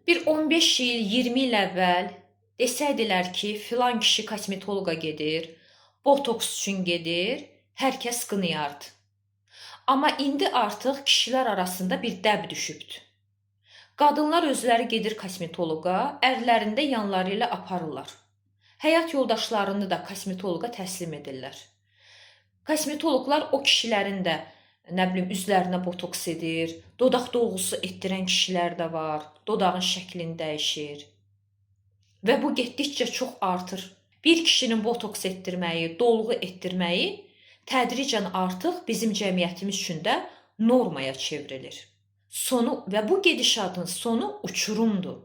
Bir 15 il, 20 il əvvəl desəydilər ki, filan kişi kosmetoloqa gedir, botoks üçün gedir, hər kəs qınayardı. Amma indi artıq kişilər arasında bir dəb düşübdür. Qadınlar özləri gedir kosmetoloqa, ərlərini də yanları ilə aparırlar. Həyat yoldaşlarını da kosmetoloqa təslim edirlər. Kosmetoloqlar o kişilərin də üzlərinə botoks edir, dodaq dolğusu etdirən kişilər də var, dodağın şəklini dəyişir. Və bu getdikcə çox artır. Bir kişinin botoks etdirməyi, dolğu etdirməyi tədricən artıq bizim cəmiyyətimiz üçün də normaya çevrilir. Və bu gedişatın sonu uçurumdur.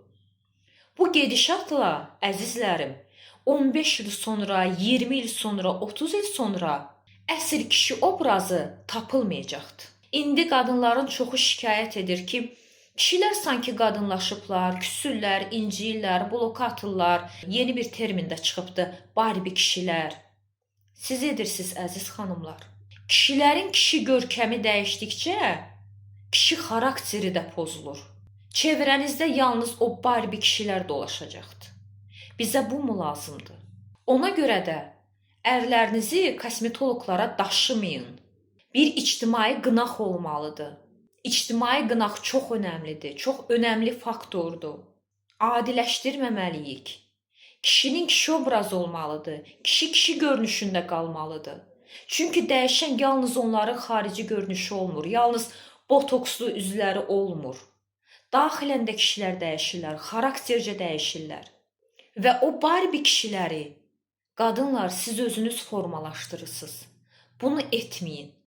Bu gedişatla, əzizlərim, 15 il sonra, 20 il sonra, 30 il sonra əsl kişi obrazı tapılmayacaqdır. İndi qadınların çoxu şikayət edir ki, kişilər sanki qadınlaşıblar, küsürlər, inciyirlər, bloka atırlar. Yeni bir termin də çıxıbdı, Barbie kişilər. Siz edirsiniz, əziz xanımlar. Kişilərin kişi görkəmi dəyişdikcə, kişi xarakteri də pozulur. Çevrənizdə yalnız o Barbie kişilər dolaşacaqdır. Bizə bu mu lazımdır? Ona görə də ərlərinizi kosmetoloqlara daşımayın. Bir ictimai qınaq olmalıdır. İctimai qınaq çox önəmlidir, çox önəmli faktordur. Adiləşdirməməliyik. Kişinin kişi obrazı olmalıdır. Kişi kişi görünüşündə qalmalıdır. Çünki dəyişən yalnız onların xarici görünüşü olmur. Yalnız botokslu üzləri olmur. Daxilən də kişilər dəyişirlər, xaraktercə dəyişirlər. Və o Barbie kişiləri qadınlar siz özünüz formalaşdırırsınız. Bunu etməyin.